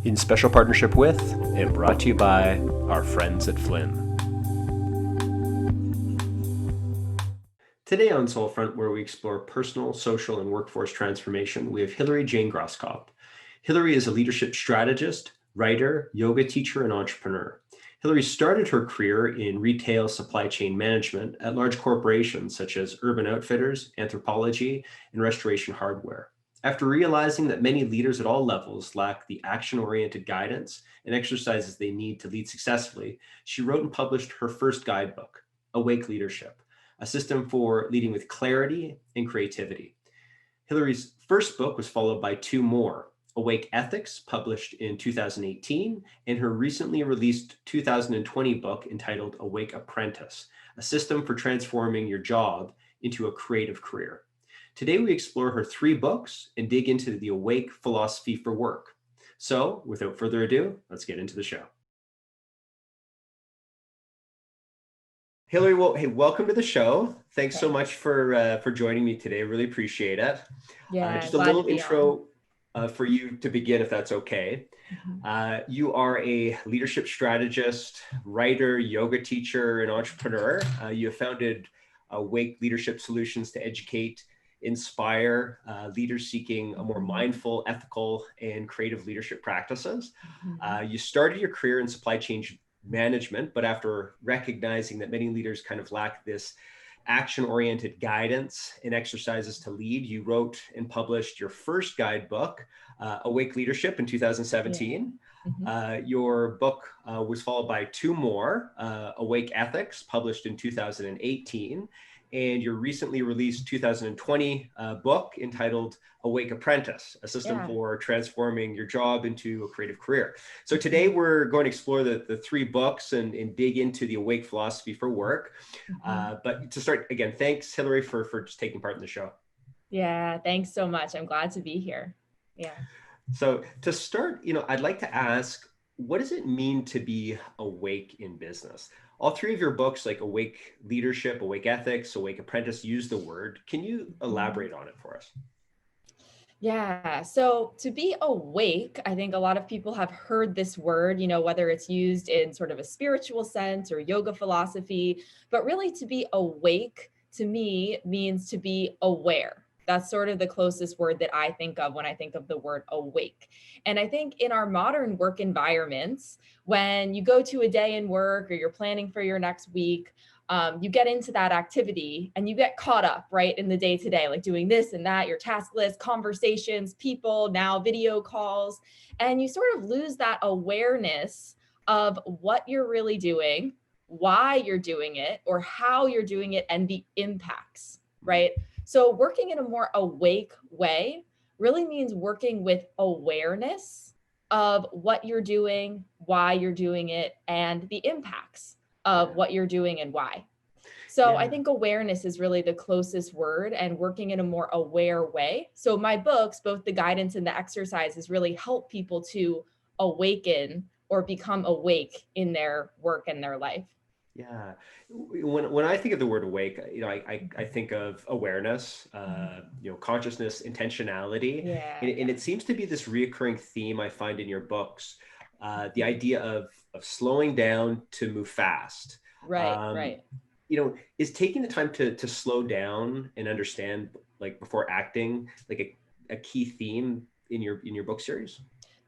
in special partnership with and brought to you by our friends at FLYN. Today on Soulfront, where we explore personal, social, and workforce transformation, we have Hilary Jane Grosskopf. Hilary is a leadership strategist, writer, yoga teacher, and entrepreneur. Hilary started her career in retail supply chain management at large corporations such as Urban Outfitters, Anthropologie, and Restoration Hardware. After realizing that many leaders at all levels lack the action-oriented guidance and exercises they need to lead successfully, she wrote and published her first guidebook, Awake Leadership, a system for leading with clarity and creativity. Hilary's first book was followed by two more, Awake Ethics, published in 2018, and her recently released 2020 book entitled Awake Apprentice, a system for transforming your job into a creative career. Today, we explore her three books and dig into the Awake philosophy for work. So, without further ado, let's get into the show. Hilary, well, hey, welcome to the show. Thanks so much for joining me today. Really appreciate it. Yeah, just a little intro for you to begin, if that's okay. You are a leadership strategist, writer, yoga teacher, and entrepreneur. You have founded Awake Leadership Solutions to educate, inspire leaders seeking a more mindful, ethical, and creative leadership practices. You started your career in supply chain management, but after recognizing that many leaders kind of lack this action-oriented guidance and exercises to lead, you wrote and published your first guidebook, Awake Leadership, in 2017. Your book was followed by two more, Awake Ethics, published in 2018, and your recently released 2020 book entitled Awake Apprentice, a system for transforming your job into a creative career. So today we're going to explore the three books and dig into the Awake philosophy for work. But to start, again, thanks, Hilary, for just taking part in the show. Yeah, thanks so much. I'm glad to be here. Yeah. So to start, I'd like to ask, what does it mean to be awake in business? All three of your books, like Awake Leadership, Awake Ethics, Awake Apprentice, use the word. Can you elaborate on it for us? Yeah, so to be awake, I think a lot of people have heard this word, whether it's used in sort of a spiritual sense or yoga philosophy, but really to be awake to me means to be aware. That's sort of the closest word that I think of when I think of the word awake. And I think in our modern work environments, when you go to a day in work or you're planning for your next week, you get into that activity and you get caught up, right, in the day to day, like doing this and that, your task list, conversations, people, now video calls, and you sort of lose that awareness of what you're really doing, why you're doing it, or how you're doing it, and the impacts, right? So working in a more awake way really means working with awareness of what you're doing, why you're doing it, and the impacts of what you're doing and why. So I think awareness is really the closest word, and working in a more aware way. So my books, both the guidance and the exercises, really help people to awaken or become awake in their work and their life. Yeah. When I think of the word awake, I think of awareness, consciousness, intentionality. And it seems to be this reoccurring theme I find in your books, the idea of slowing down to move fast. Right. Is taking the time to slow down and understand, like, before acting, like a key theme in your book series?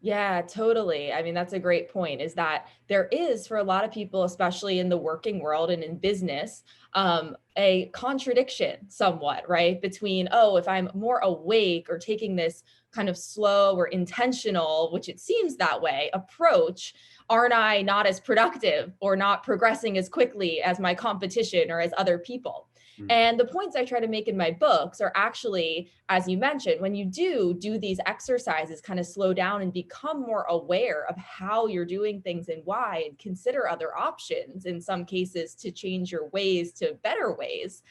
Yeah, totally. I mean, that's a great point, is that there is, for a lot of people, especially in the working world and in business, a contradiction somewhat, right? Between, if I'm more awake or taking this kind of slow or intentional, which it seems that way, approach, aren't I not as productive or not progressing as quickly as my competition or as other people? And the points I try to make in my books are actually, as you mentioned, when you do these exercises, kind of slow down and become more aware of how you're doing things and why, and consider other options, in some cases, to change your ways to better ways,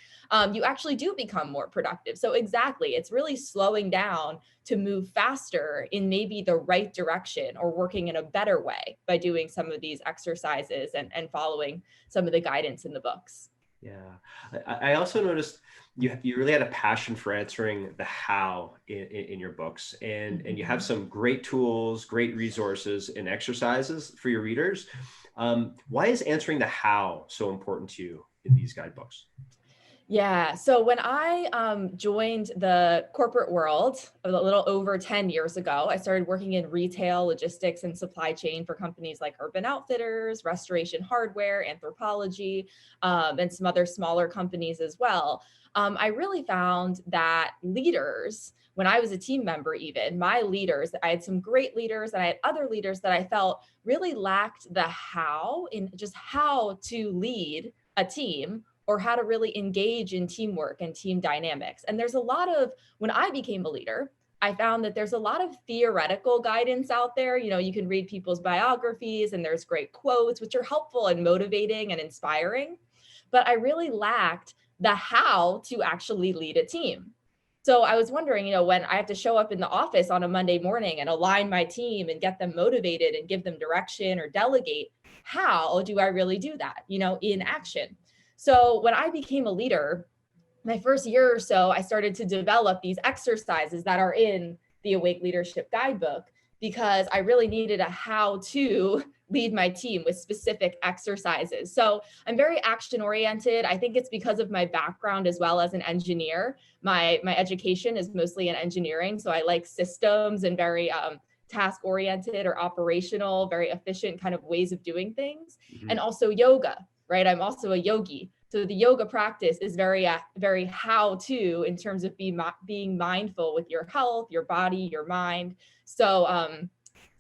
you actually do become more productive. So exactly, it's really slowing down to move faster in maybe the right direction, or working in a better way by doing some of these exercises and following some of the guidance in the books. Yeah. I also noticed you really had a passion for answering the how in your books, and you have some great tools, great resources and exercises for your readers. Why is answering the how so important to you in these guidebooks? Yeah. So when I joined the corporate world a little over 10 years ago, I started working in retail, logistics, and supply chain for companies like Urban Outfitters, Restoration Hardware, Anthropologie, and some other smaller companies as well. I really found that leaders, when I was a team member, even my leaders, I had some great leaders and I had other leaders that I felt really lacked the how in just how to lead a team or how to really engage in teamwork and team dynamics. And there's a lot of, when I became a leader, I found that there's a lot of theoretical guidance out there. You know, you can read people's biographies and there's great quotes, which are helpful and motivating and inspiring. But I really lacked the how to actually lead a team. So I was wondering, you know, when I have to show up in the office on a Monday morning and align my team and get them motivated and give them direction or delegate, how do I really do that, you know, in action? So when I became a leader, my first year or so, I started to develop these exercises that are in the Awake Leadership Guidebook because I really needed a how to lead my team with specific exercises. So I'm very action oriented. I think it's because of my background as well as an engineer. My education is mostly in engineering. So I like systems and very task oriented or operational, very efficient kind of ways of doing things. Mhm. And also yoga, right? I'm also a yogi. So the yoga practice is very how to in terms of being mindful with your health, your body, your mind. So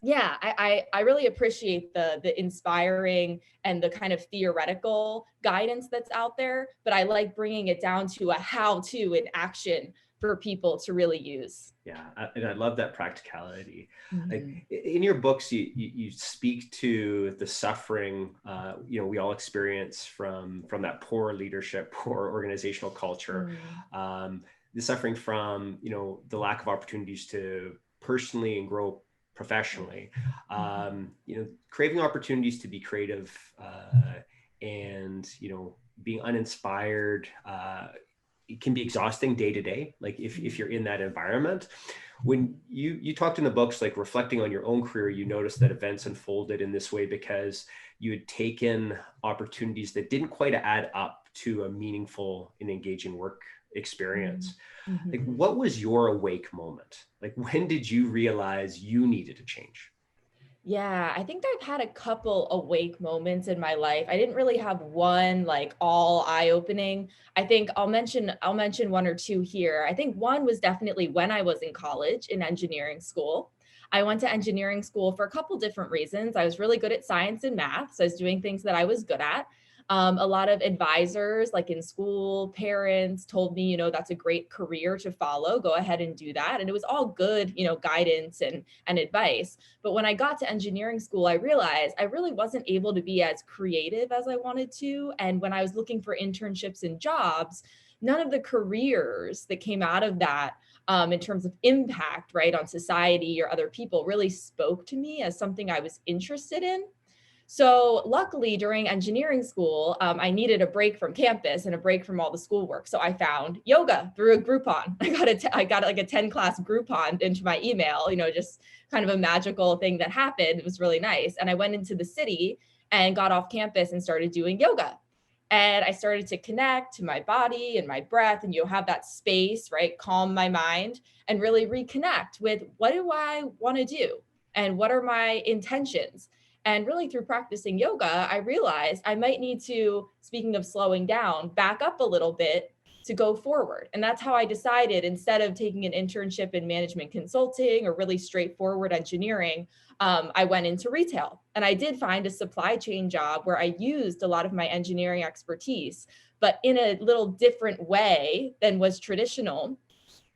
yeah, I really appreciate the inspiring and the kind of theoretical guidance that's out there, but I like bringing it down to a how to in action for people to really use. Yeah, and I love that practicality. Like Mhm. in your books, you speak to the suffering we all experience from that poor leadership, poor organizational culture, Mm. the suffering from the lack of opportunities to personally and grow professionally, Mhm. craving opportunities to be creative, and being uninspired. It can be exhausting day to day, like if you're in that environment. When you talked in the books, like reflecting on your own career, you noticed that events unfolded in this way because you had taken opportunities that didn't quite add up to a meaningful and engaging work Mhm. experience. Like, Mhm. what was your awake moment? Like, when did you realize you needed to change? Yeah, I think I've had a couple awake moments in my life. I didn't really have one like all eye-opening. I think I'll mention one or two here. I think one was definitely when I was in college in engineering school. I went to engineering school for a couple different reasons. I was really good at science and math, so I was doing things that I was good at. A lot of advisors, like in school, parents told me, you know, that's a great career to follow. Go ahead and do that. And it was all good, you know, guidance and advice. But when I got to engineering school, I realized I really wasn't able to be as creative as I wanted to. And when I was looking for internships and jobs, none of the careers that came out of that in terms of impact, right, on society or other people really spoke to me as something I was interested in. So luckily during engineering school, I needed a break from campus and a break from all the schoolwork. So I found yoga through a Groupon. I got like a 10 class Groupon into my email, you know, just kind of a magical thing that happened. It was really nice. And I went into the city and got off campus and started doing yoga. And I started to connect to my body and my breath, and you have that space, right? Calm my mind and really reconnect with what do I want to do? And what are my intentions? And really, through practicing yoga, I realized I might need to, speaking of slowing down, back up a little bit to go forward. And that's how I decided instead of taking an internship in management consulting or really straightforward engineering, I went into retail. And I did find a supply chain job where I used a lot of my engineering expertise, but in a little different way than was traditional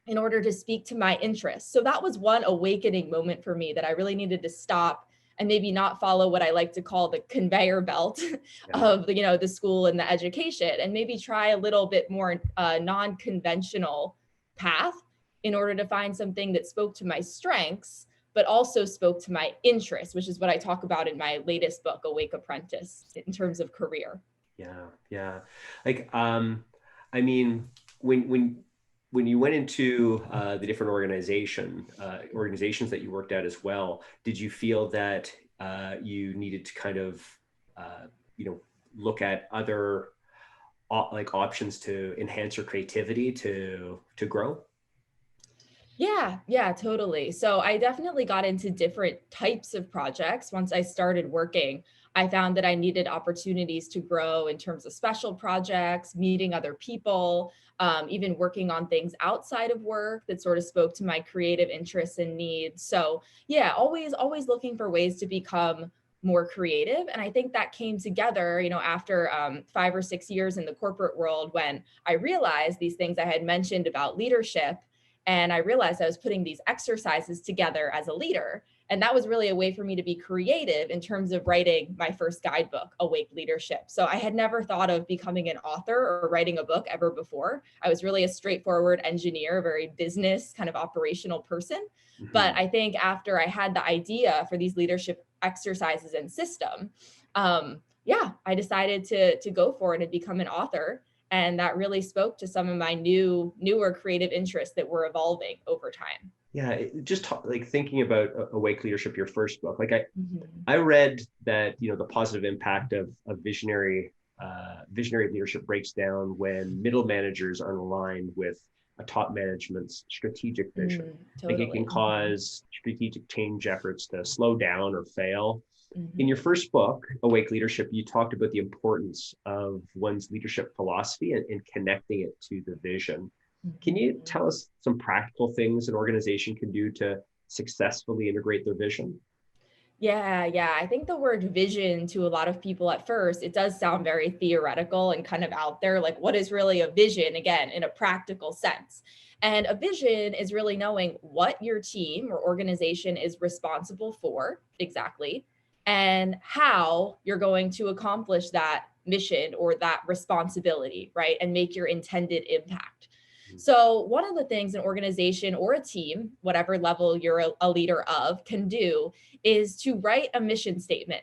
in order to speak to my interests. So that was one awakening moment for me that I really needed to stop and maybe not follow what I like to call the conveyor belt Yeah. of the, you know, the school and the education, and maybe try a little bit more non-conventional path in order to find something that spoke to my strengths, but also spoke to my interests, which is what I talk about in my latest book, Awake Apprentice, in terms of career. Yeah, yeah. Like, I mean, when you went into the different organizations that you worked at as well, did you feel that you needed to kind of, uh, you know, look at other like options to enhance your creativity to grow? Yeah, yeah, totally. So I definitely got into different types of projects. Once I started working, I found that I needed opportunities to grow in terms of special projects, meeting other people, even working on things outside of work that sort of spoke to my creative interests and needs. So yeah, always looking for ways to become more creative. And I think that came together, after 5 or 6 years in the corporate world when I realized these things I had mentioned about leadership, and I realized I was putting these exercises together as a leader. And that was really a way for me to be creative in terms of writing my first guidebook, Awake Leadership. So I had never thought of becoming an author or writing a book ever before. I was really a straightforward engineer, a very business kind of operational person. But Hmm. I think after I had the idea for these leadership exercises and system, yeah, I decided to go for it and become an author, and that really spoke to some of my newer creative interests that were evolving over time. Yeah, like thinking about Awake Leadership, your first book. Like Mhm. I read that the positive impact of visionary leadership breaks down when middle managers aren't aligned with a top management's strategic vision. Like it can Totally. cause strategic change efforts to slow down or fail. In your Mhm. first book, Awake Leadership, you talked about the importance of one's leadership philosophy and connecting it to the vision. Can you Mhm. tell us some practical things an organization can do to successfully integrate their vision? Yeah, yeah. I think the word vision to a lot of people at first, it does sound very theoretical and kind of out there. Like, what is really a vision, again, in a practical sense? And a vision is really knowing what your team or organization is responsible for exactly, and how you're going to accomplish that mission or that responsibility, right? And make your intended impact. So, one of the things an organization or a team, whatever level you're a leader of, can do is to write a mission statement.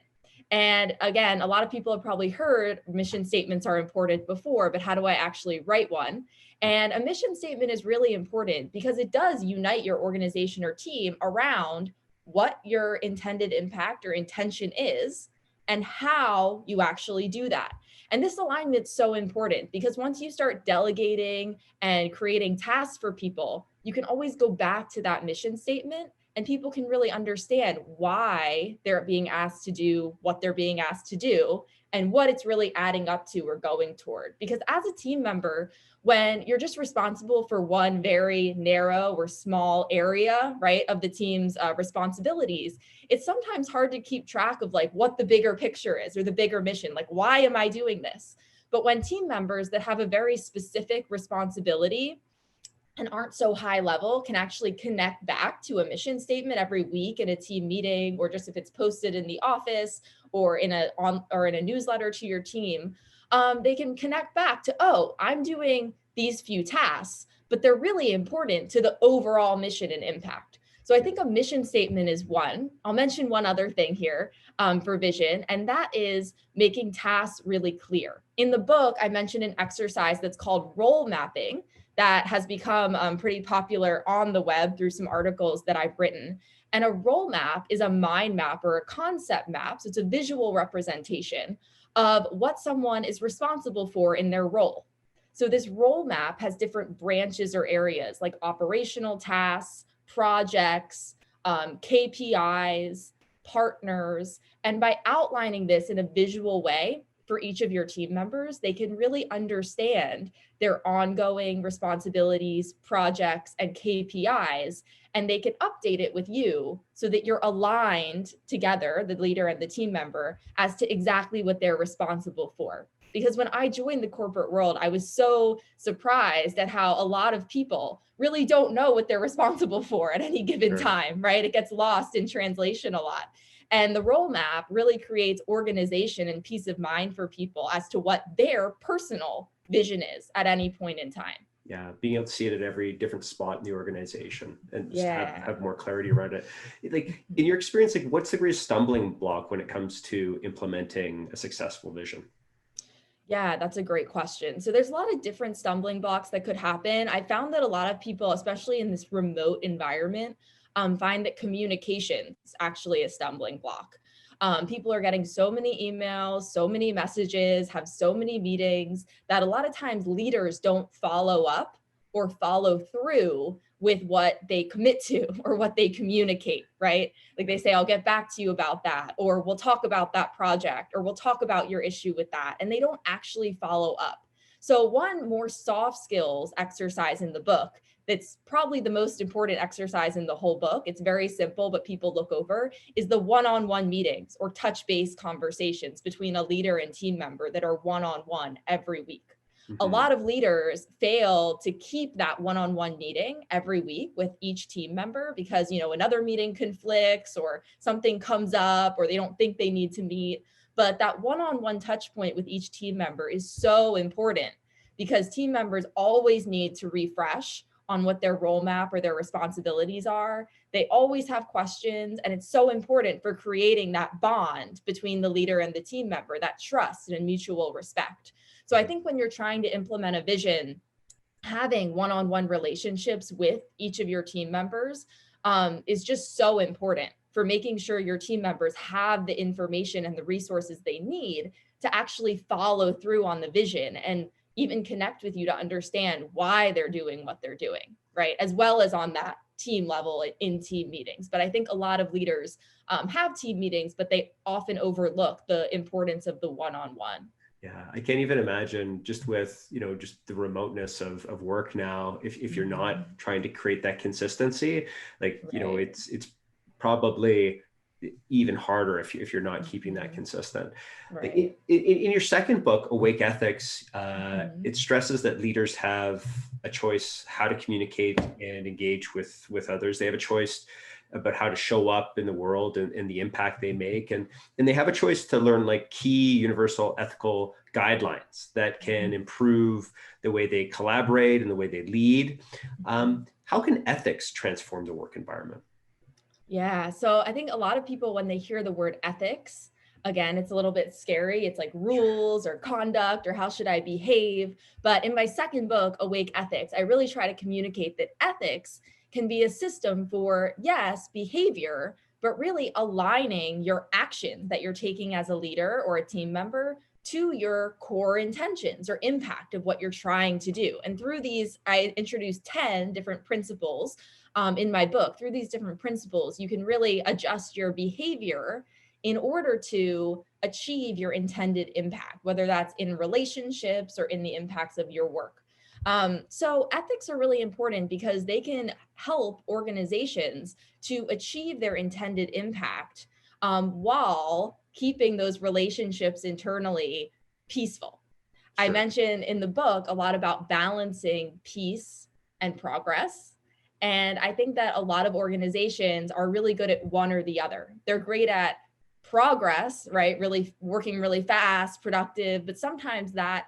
And again, a lot of people have probably heard mission statements are important before, but how do I actually write one? And a mission statement is really important because it does unite your organization or team around what your intended impact or intention is and how you actually do that. And this alignment's so important because once you start delegating and creating tasks for people, you can always go back to that mission statement, and people can really understand why they're being asked to do what they're being asked to do and what it's really adding up to or going toward. Because as a team member, when you're just responsible for one very narrow or small area, right, of the team's responsibilities, it's sometimes hard to keep track of like what the bigger picture is or the bigger mission. Like, why am I doing this? But when team members that have a very specific responsibility and aren't so high level can actually connect back to a mission statement every week in a team meeting, or just if it's posted in the office or in a newsletter to your team, they can connect back to, oh, I'm doing these few tasks, but they're really important to the overall mission and impact. So I think a mission statement is one. I'll mention one other thing here for vision, and that is making tasks really clear. In the book, I mentioned an exercise that's called role mapping that has become pretty popular on the web through some articles that I've written. And a role map is a mind map or a concept map. So it's a visual representation of what someone is responsible for in their role. So this role map has different branches or areas like operational tasks, projects, KPIs, partners. And by outlining this in a visual way for each of your team members, they can really understand their ongoing responsibilities, projects, and KPIs, and they can update it with you so that you're aligned together, the leader and the team member, as to exactly what they're responsible for. Because when I joined the corporate world, I was so surprised at how a lot of people really don't know what they're responsible for at any given Sure. time, right? It gets lost in translation a lot. And the role map really creates organization and peace of mind for people as to what their personal vision is at any point in time. Yeah, being able to see it at every different spot in the organization and just Yeah. have more clarity around it. Like in your experience, like what's the greatest stumbling block when it comes to implementing a successful vision? Yeah, that's a great question. So there's a lot of different stumbling blocks that could happen. I found that a lot of people, especially in this remote environment, find that communication is actually a stumbling block. People are getting so many emails, so many messages, have so many meetings that a lot of times leaders don't follow up or follow through with what they commit to or what they communicate, right? Like they say, I'll get back to you about that, or we'll talk about that project, or we'll talk about your issue with that. And they don't actually follow up. So one more soft skills exercise in the book, that's probably the most important exercise in the whole book, it's very simple, but people look over, is the one-on-one meetings or touch base conversations between a leader and team member that are one-on-one every week. A lot of leaders fail to keep that one-on-one meeting every week with each team member because, another meeting conflicts or something comes up or they don't think they need to meet. But that one-on-one touch point with each team member is so important because team members always need to refresh on what their role map or their responsibilities are. They always have questions, and it's so important for creating that bond between the leader and the team member, that trust and mutual respect. So I think when you're trying to implement a vision, having one-on-one relationships with each of your team members is just so important for making sure your team members have the information and the resources they need to actually follow through on the vision and even connect with you to understand why they're doing what they're doing, right? As well as on that team level in team meetings. But I think a lot of leaders have team meetings, but they often overlook the importance of the one-on-one. Yeah, I can't even imagine just with, just the remoteness of work now, if you're not trying to create that consistency, like, Right. it's probably even harder if you're not keeping that consistent. Like Right. in your second book, Awake Ethics, Mhm. it stresses that leaders have a choice how to communicate and engage with others. They have a choice about how to show up in the world and the impact they make. And they have a choice to learn like key universal ethical guidelines that can improve the way they collaborate and the way they lead. How can ethics transform the work environment? Yeah. So I think a lot of people, when they hear the word ethics, again, it's a little bit scary. It's like rules or conduct or how should I behave? But in my second book, Awake Ethics, I really try to communicate that ethics can be a system for, yes, behavior, but really aligning your action that you're taking as a leader or a team member to your core intentions or impact of what you're trying to do. And through these, I introduced 10 different principles in my book. Through these different principles, you can really adjust your behavior in order to achieve your intended impact, whether that's in relationships or in the impacts of your work. So ethics are really important because they can help organizations to achieve their intended impact while keeping those relationships internally peaceful. I Sure. mention in the book a lot about balancing peace and progress. And I think that a lot of organizations are really good at one or the other. They're great at progress, right? Really working really fast, productive, but sometimes that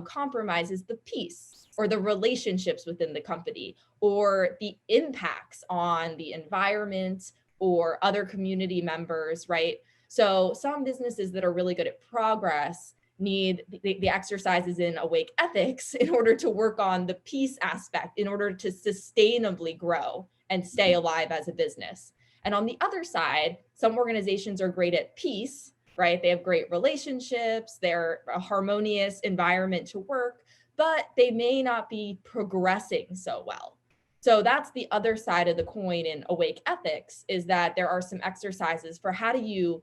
compromises the peace or the relationships within the company or the impacts on the environment or other community members, right? So some businesses that are really good at progress need the exercises in Awake Ethics in order to work on the peace aspect, in order to sustainably grow and stay alive as a business. And on the other side, some organizations are great at peace, right? They have great relationships, they're a harmonious environment to work, but they may not be progressing so well. So that's the other side of the coin in Awake Ethics, is that there are some exercises for how do you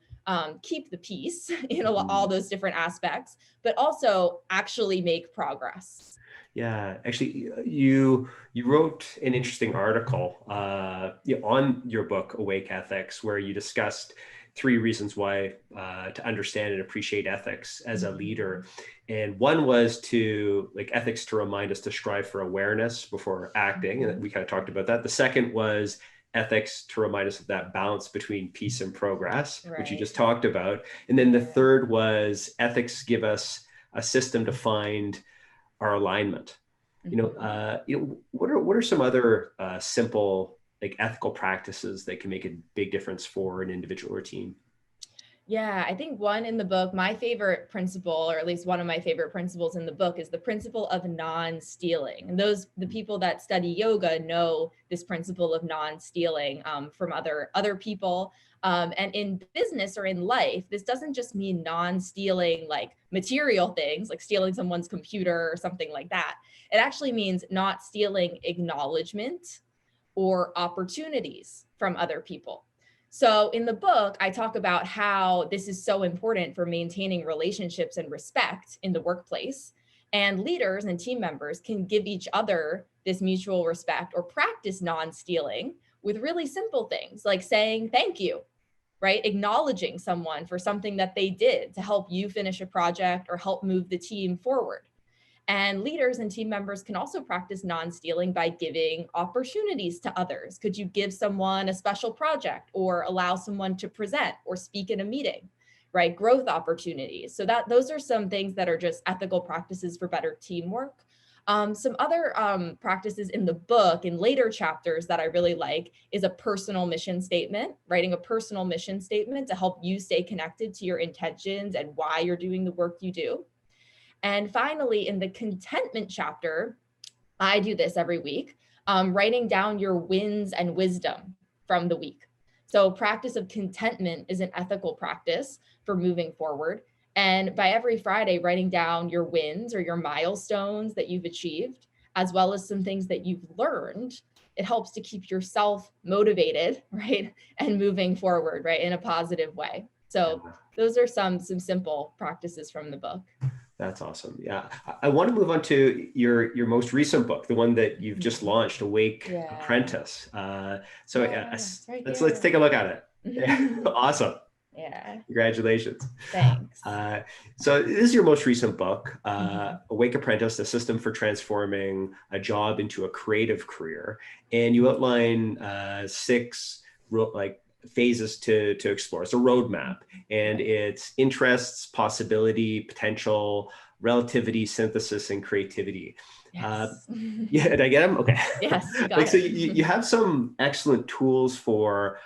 keep the peace in all those different aspects, but also actually make progress. Yeah, actually, you wrote an interesting article on your book Awake Ethics, where you discussed three reasons why to understand and appreciate ethics as a leader, and one was to ethics to remind us to strive for awareness before acting, and we kind of talked about that. The second was ethics to remind us of that balance between peace and progress, which you Right. just talked about, and then the third was ethics give us a system to find our alignment. What are some other simple ethical practices that can make a big difference for an individual or team? Yeah, I think one in the book, my favorite principle, or at least one of my favorite principles in the book, is the principle of non-stealing. And the people that study yoga know this principle of non-stealing from other people. And in business or in life, this doesn't just mean non-stealing like material things, like stealing someone's computer or something like that. It actually means not stealing acknowledgement or opportunities from other people. So in the book, I talk about how this is so important for maintaining relationships and respect in the workplace. And leaders and team members can give each other this mutual respect or practice non-stealing with really simple things like saying thank you, right? Acknowledging someone for something that they did to help you finish a project or help move the team forward. And leaders and team members can also practice non-stealing by giving opportunities to others. Could you give someone a special project or allow someone to present or speak in a meeting, right? Growth opportunities. So those are some things that are just ethical practices for better teamwork. Some other practices in the book in later chapters that I really like is a personal mission statement, writing a personal mission statement to help you stay connected to your intentions and why you're doing the work you do. And finally, in the contentment chapter, I do this every week, writing down your wins and wisdom from the week. So practice of contentment is an ethical practice for moving forward. And by every Friday, writing down your wins or your milestones that you've achieved, as well as some things that you've learned, it helps to keep yourself motivated, right? And moving forward, right? In a positive way. So those are some simple practices from the book. That's awesome. Yeah. I want to move on to your most recent book, the one that you've just launched, Awake Apprentice. Let's take a look at it. Awesome. Yeah. Congratulations. Thanks. So this is your most recent book, Awake Apprentice, a system for transforming a job into a creative career. And you outline 6 phases to explore. It's a roadmap, and it's interests, possibility, potential, relativity, synthesis, and creativity. Yes. Yeah, did I get them? Okay. Yes, you got it. So you have some excellent tools for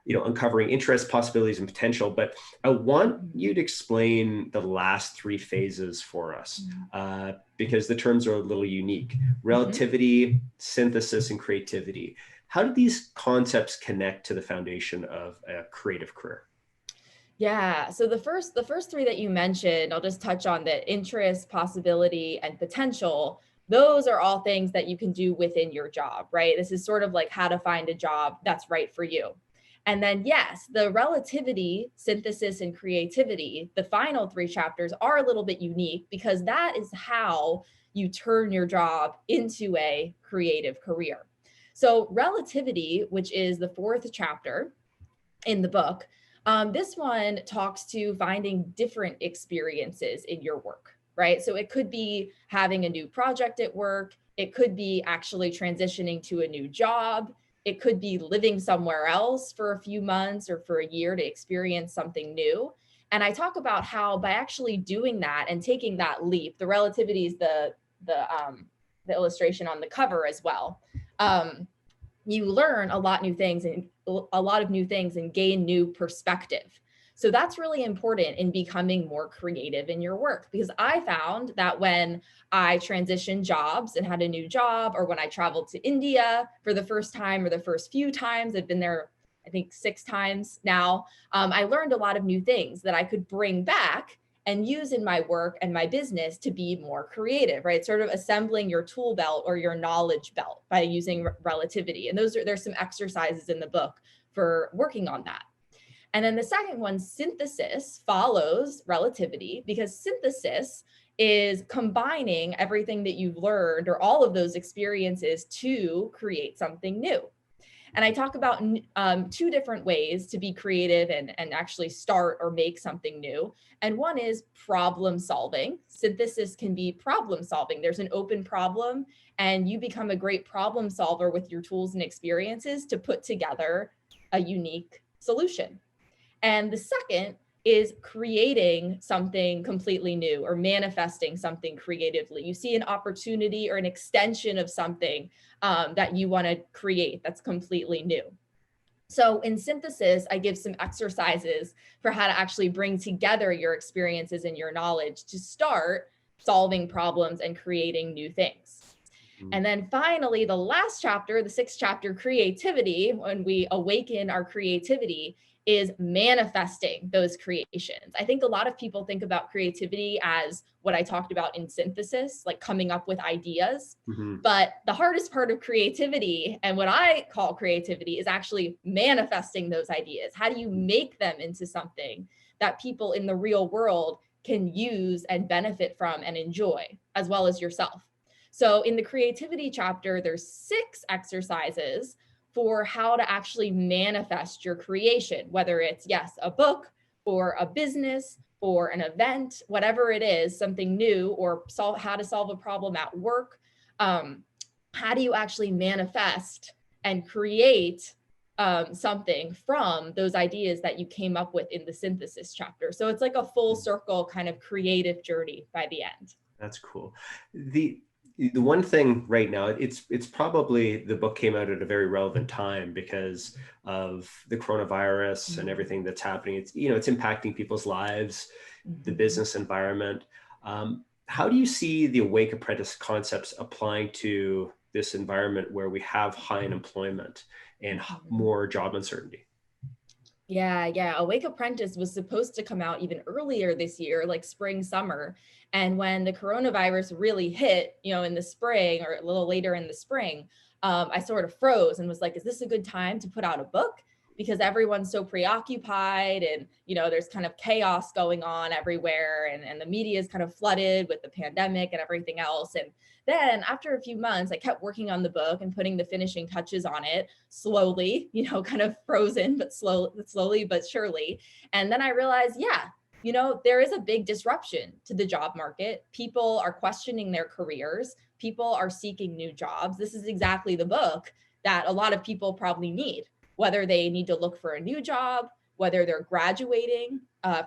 uncovering interest, possibilities, and potential, but I want you to explain the last 3 phases for us, because the terms are a little unique. Relativity, synthesis, and creativity. How do these concepts connect to the foundation of a creative career? Yeah, so the first 3 that you mentioned, I'll just touch on the interest, possibility, and potential. Those are all things that you can do within your job, right? This is sort of like how to find a job that's right for you. And then, yes, the relativity, synthesis, and creativity, the final 3 chapters are a little bit unique because that is how you turn your job into a creative career. So relativity, which is the 4th chapter in the book, this one talks to finding different experiences in your work, right? So it could be having a new project at work. It could be actually transitioning to a new job. It could be living somewhere else for a few months or for a year to experience something new. And I talk about how by actually doing that and taking that leap, the relativity is the illustration on the cover as well. You learn a lot of new things and gain new perspective. So that's really important in becoming more creative in your work, because I found that when I transitioned jobs and had a new job, or when I traveled to India for the first time or the first few times, I've been there, I think 6 times now, I learned a lot of new things that I could bring back and use in my work and my business to be more creative, right? Sort of assembling your tool belt or your knowledge belt by using relativity. And there's some exercises in the book for working on that. And then the second one, synthesis, follows relativity, because synthesis is combining everything that you've learned or all of those experiences to create something new. And I talk about 2 different ways to be creative and actually start or make something new. And one is problem solving. Synthesis can be problem solving. There's an open problem, and you become a great problem solver with your tools and experiences to put together a unique solution. And the second is creating something completely new or manifesting something creatively. You see an opportunity or an extension of something that you want to create that's completely new. So in synthesis, I give some exercises for how to actually bring together your experiences and your knowledge to start solving problems and creating new things. And then finally, the last chapter, the sixth chapter, creativity, when we awaken our creativity, is manifesting those creations. I think a lot of people think about creativity as what I talked about in synthesis, like coming up with ideas. But the hardest part of creativity, and what I call creativity, is actually manifesting those ideas. How do you make them into something that people in the real world can use and benefit from and enjoy, as well as yourself? So in the creativity chapter, there's 6 exercises for how to actually manifest your creation, whether it's, yes, a book or a business or an event, whatever it is, something new, or how to solve a problem at work. How do you actually manifest and create something from those ideas that you came up with in the synthesis chapter? So it's like a full circle kind of creative journey by the end. That's cool. The one thing right now, it's probably, the book came out at a very relevant time because of the coronavirus and everything that's happening. It's, it's impacting people's lives, the business environment. How do you see the Awake Apprentice concepts applying to this environment where we have high unemployment and more job uncertainty? Yeah. Awake Apprentice was supposed to come out even earlier this year, like spring, summer. And when the coronavirus really hit, in the spring or a little later in the spring, I sort of froze and was like, is this a good time to put out a book? Because everyone's so preoccupied and, there's kind of chaos going on everywhere, and the media is kind of flooded with the pandemic and everything else. And then after a few months, I kept working on the book and putting the finishing touches on it slowly, kind of frozen, but slowly but surely. And then I realized, there is a big disruption to the job market. People are questioning their careers. People are seeking new jobs. This is exactly the book that a lot of people probably need, whether they need to look for a new job, whether they're graduating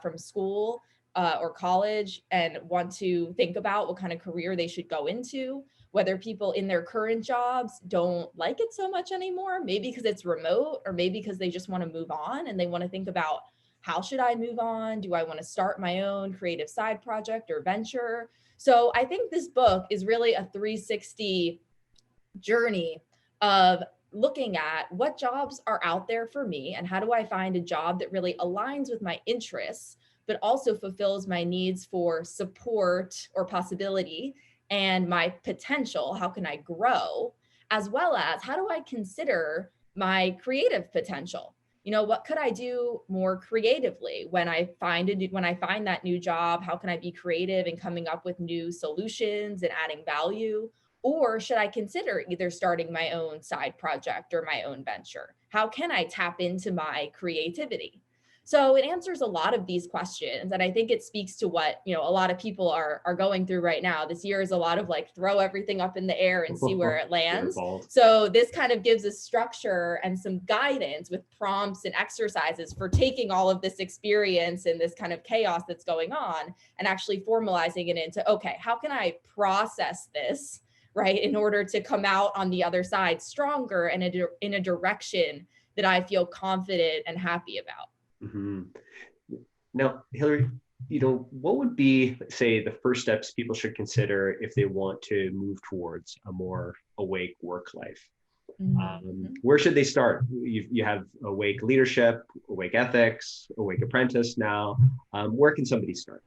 from school or college and want to think about what kind of career they should go into, whether people in their current jobs don't like it so much anymore, maybe because it's remote, or maybe because they just want to move on and they want to think about, how should I move on? Do I want to start my own creative side project or venture? So I think this book is really a 360 journey of looking at what jobs are out there for me and how do I find a job that really aligns with my interests, but also fulfills my needs for support or possibility and my potential. How can I grow? As well as, how do I consider my creative potential? What could I do more creatively when I find that new job? How can I be creative in coming up with new solutions and adding value? Or should I consider either starting my own side project or my own venture? How can I tap into my creativity? So it answers a lot of these questions. And I think it speaks to what, a lot of people are going through right now. This year is a lot of like, throw everything up in the air and see where it lands. So this kind of gives us structure and some guidance with prompts and exercises for taking all of this experience and this kind of chaos that's going on and actually formalizing it into, okay, how can I process this, right, in order to come out on the other side stronger and in a direction that I feel confident and happy about. Now, Hilary, what would be, say, the first steps people should consider if they want to move towards a more awake work life? Where should they start? You have Awake Leadership, Awake Ethics, Awake Apprentice now. Where can somebody start?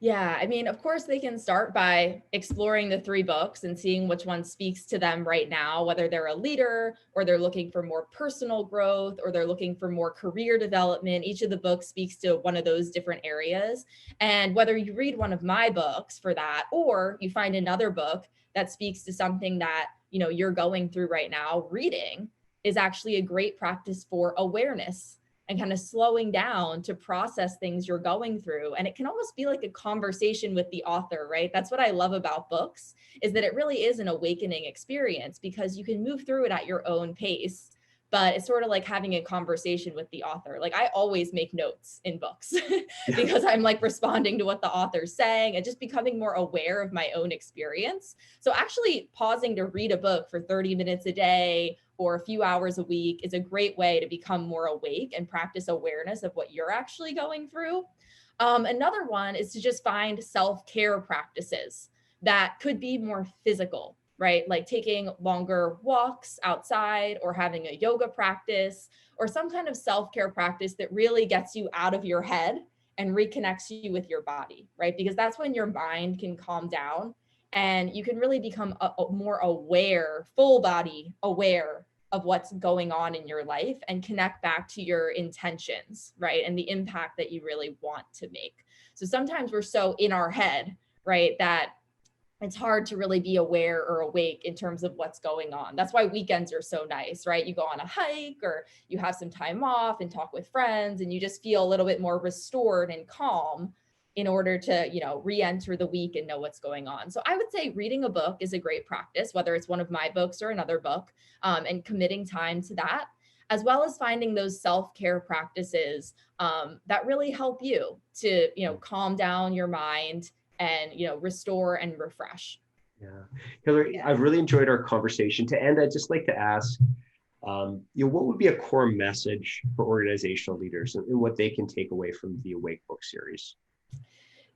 Yeah, I mean, of course, they can start by exploring the 3 books and seeing which one speaks to them right now, whether they're a leader or they're looking for more personal growth or they're looking for more career development. Each of the books speaks to one of those different areas. And whether you read one of my books for that, or you find another book that speaks to something that, you're going through right now, reading is actually a great practice for awareness and kind of slowing down to process things you're going through. And it can almost be like a conversation with the author, right? That's what I love about books, is that it really is an awakening experience because you can move through it at your own pace, but it's sort of like having a conversation with the author. Like I always make notes in books because I'm like responding to what the author's saying and just becoming more aware of my own experience. So actually pausing to read a book for 30 minutes a day or a few hours a week is a great way to become more awake and practice awareness of what you're actually going through. Another one is to just find self-care practices that could be more physical, right? Like taking longer walks outside or having a yoga practice or some kind of self-care practice that really gets you out of your head and reconnects you with your body, right? Because that's when your mind can calm down and you can really become a more aware, full body aware of what's going on in your life and connect back to your intentions, right? And the impact that you really want to make. So sometimes we're so in our head, right, that it's hard to really be aware or awake in terms of what's going on. That's why weekends are so nice, right? You go on a hike or you have some time off and talk with friends and you just feel a little bit more restored and calm in order to, re-enter the week and know what's going on. So I would say reading a book is a great practice, whether it's one of my books or another book, and committing time to that, as well as finding those self-care practices that really help you to, calm down your mind and, restore and refresh. Yeah. Hilary, I've really enjoyed our conversation. To end, I'd just like to ask, what would be a core message for organizational leaders and what they can take away from the Awake book series?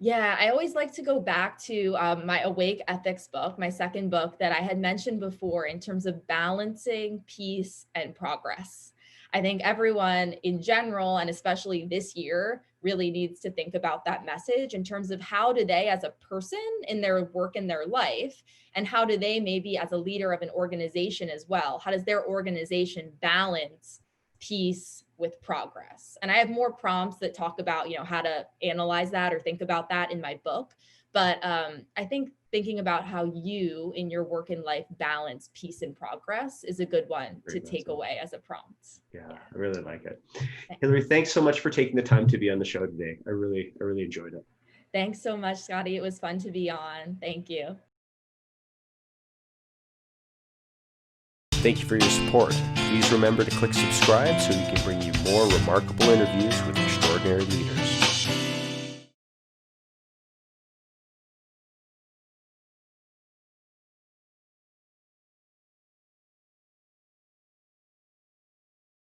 Yeah, I always like to go back to my Awake Ethics book, my second book that I had mentioned before in terms of balancing peace and progress. I think everyone in general, and especially this year, really needs to think about that message in terms of how do they as a person in their work in their life, and how do they maybe as a leader of an organization as well, how does their organization balance peace with progress? And I have more prompts that talk about, how to analyze that or think about that in my book. But I think thinking about how you in your work and life balance peace and progress is a good one to take away as a prompt. Yeah, I really like it. Hilary, thanks so much for taking the time to be on the show today. I really enjoyed it. Thanks so much, Scotty. It was fun to be on. Thank you. Thank you for your support. Please remember to click subscribe so we can bring you more remarkable interviews with extraordinary leaders.